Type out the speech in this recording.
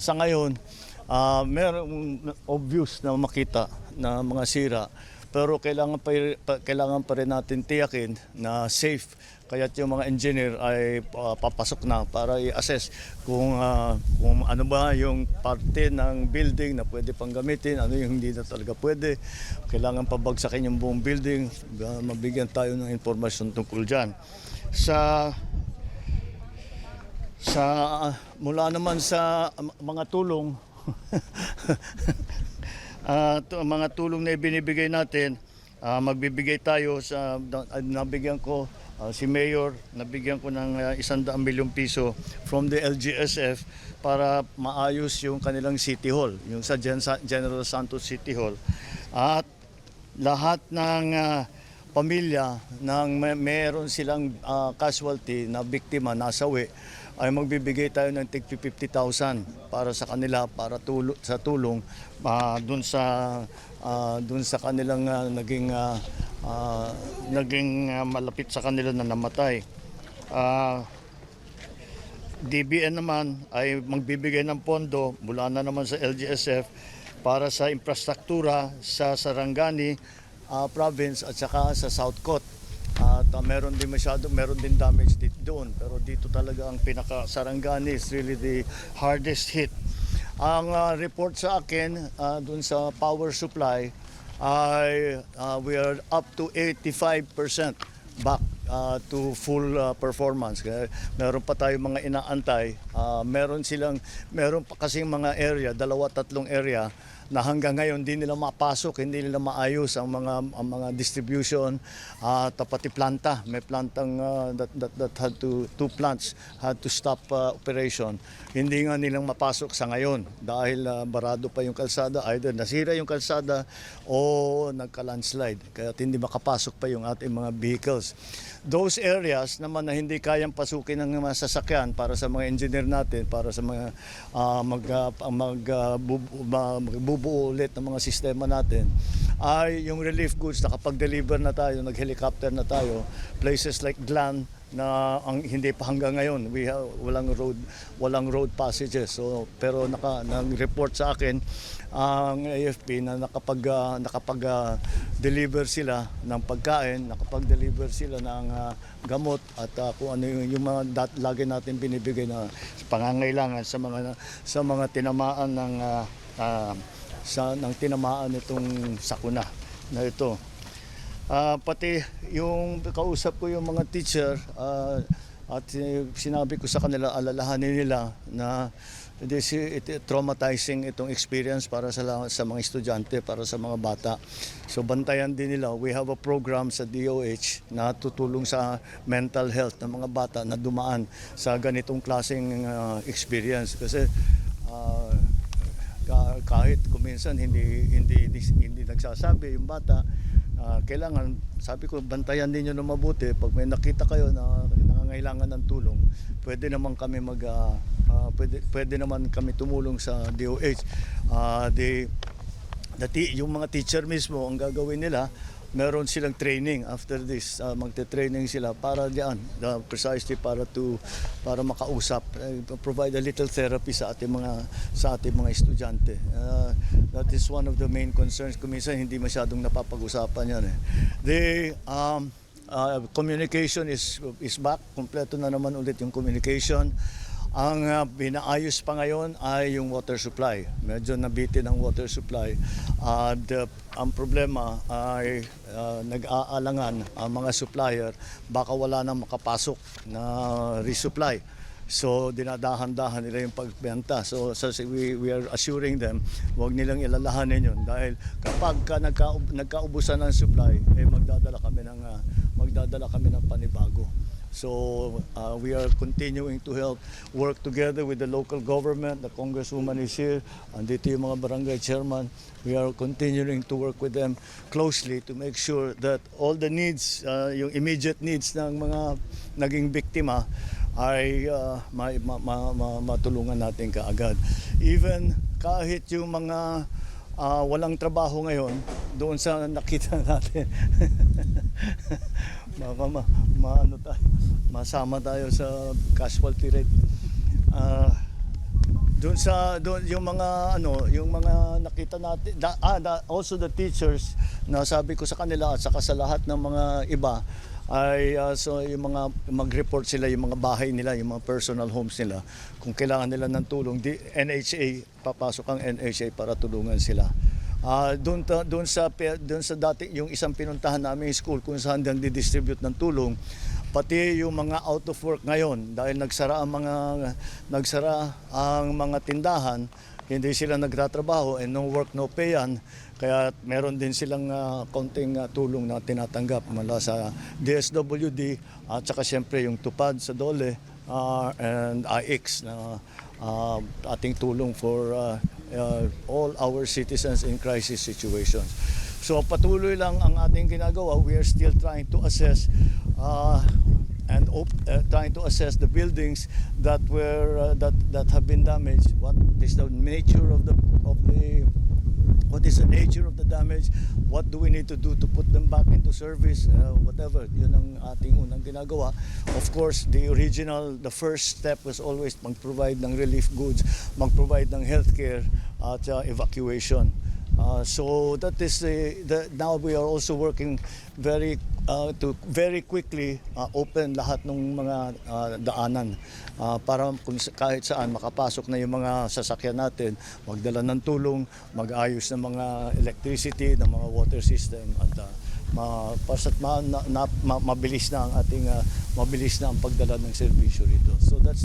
Sa ngayon, merong obvious na makita na mga sira, pero kailangan pa rin natin tiyakin na safe. Kaya't yung mga engineer ay papasok na para i-assess kung ano ba yung parte ng building na pwede pang gamitin, ano yung hindi na talaga pwede. Kailangan pabagsakin yung buong building, mabigyan tayo ng impormasyon tungkol dyan. Mula naman sa mga tulong, mga tulong na ibinibigay natin, magbibigay tayo nabigyan ko si Mayor, nabigyan ko ng 100 milyong piso from the LGSF para maayos yung kanilang City Hall, yung sa General Santos City Hall. At lahat ng pamilya nang meron silang casualty na biktima, nasawi, ay magbibigay tayo ng tig 50,000 para sa kanila, para sa tulong dun sa kanilang naging malapit sa kanila na namatay. DBN naman ay magbibigay ng pondo mula na naman sa LGSF para sa infrastruktura sa Sarangani province at saka sa South Cot. At meron din damage doon, pero dito talaga ang pinaka-Sarangani is really the hardest hit. Ang report sa akin doon sa power supply ay we are up to 85% back to full performance. Kaya meron pa tayong mga inaantay. Meron pa kasing mga area, 2-3 area na hanggang ngayon hindi nila mapasok, hindi nila maayos ang mga distribution at pati planta. May plantang that had two plants had to stop operation. Hindi nga nilang mapasok sa ngayon dahil barado pa yung kalsada, either nasira yung kalsada o nagka-landslide. Kaya hindi makapasok pa yung ating mga vehicles. Those areas naman na hindi kayang pasukin ng mga sasakyan para sa mga engineer natin, para sa mga magbubuo ulit ng mga sistema natin, ay yung relief goods. Nakapag-deliver na tayo, nag-helicopter na tayo, places like Glan na hindi pa hanggang ngayon walang road passages. So pero nag-report sa akin ang AFP na nakapag-deliver sila ng pagkain, nakapag-deliver sila ng gamot at kung ano yung mga lagi natin binibigay na pangangailangan sa mga tinamaan ng tinamaan nitong sakuna na ito. Pati yung kausap ko yung mga teacher at sinabi ko sa kanila, alalahanin nila na traumatizing itong experience para sa mga estudyante, para sa mga bata. So bantayan din nila. We have a program sa DOH na tutulong sa mental health ng mga bata na dumaan sa ganitong klaseng experience. Kasi kahit kuminsan hindi nagsasabi yung bata, kailangan, sabi ko, bantayan din nyo na mabuti. Pag may nakita kayo na nangangailangan ng tulong, pwede naman kami tumulong sa DOH. Yung mga teacher mismo, ang gagawin nila, meron silang training after this. Magte-training sila para diyan, precisely para makausap, provide a little therapy sa ating mga estudyante. That is one of the main concerns. Kuminsan hindi masyadong napapag-usapan yan. The communication is back. Kompleto na naman ulit yung communication. Ang binaayos pa ngayon ay yung water supply. Medyo nabitin ang water supply. Ang problema ay nag-aalangan ang mga supplier, baka wala nang makapasok na resupply. So dinadahan-dahan nila yung pagbenta. So we are assuring them, huwag nilang ilalahanin yun. Dahil kapag nagkaubusan ng supply, magdadala kami ng panibago. So we are continuing to work together with the local government. The Congresswoman is here. Andito yung mga barangay chairman. We are continuing to work with them closely to make sure that all the needs, yung immediate needs ng mga naging biktima ay matulungan natin kaagad. Even kahit yung mga walang trabaho ngayon, doon sa nakita natin, masama tayo sa casualty rate. doon yung mga yung mga nakita natin also the teachers na sabi ko sa kanila at saka sa lahat ng mga iba ay so yung mga mag-report sila yung mga bahay nila, yung mga personal homes nila kung kailangan nila ng tulong, NHA, papasok ang NHA para tulungan sila. Doon sa dati yung isang pinuntahan namin school kung saan distribute ng tulong, pati yung mga out of work ngayon dahil nagsara ang mga tindahan, hindi sila nagtatrabaho and no work no pay yan, kaya meron din silang konting tulong na tinatanggap mula sa DSWD at saka siyempre yung tupad sa DOLE and IX na ating tulong for all our citizens in crisis situations. So patuloy lang ang ating ginagawa. We are still trying to assess trying to assess the buildings that were that have been damaged. What is the nature of the what is the nature of the damage? What do we need to do to put them back into service? Whatever, yun ang ating unang ginagawa. Of course, the first step was always mag-provide ng relief goods, mag-provide ng healthcare at evacuation. So that is now we are also working to very quickly open lahat ng mga daanan para kahit saan makapasok na yung mga sasakyan natin, magdala ng tulong, mag-ayos ng mga electricity, ng mga water system at mabilis na ang pagdala ng serbisyo rito. So that's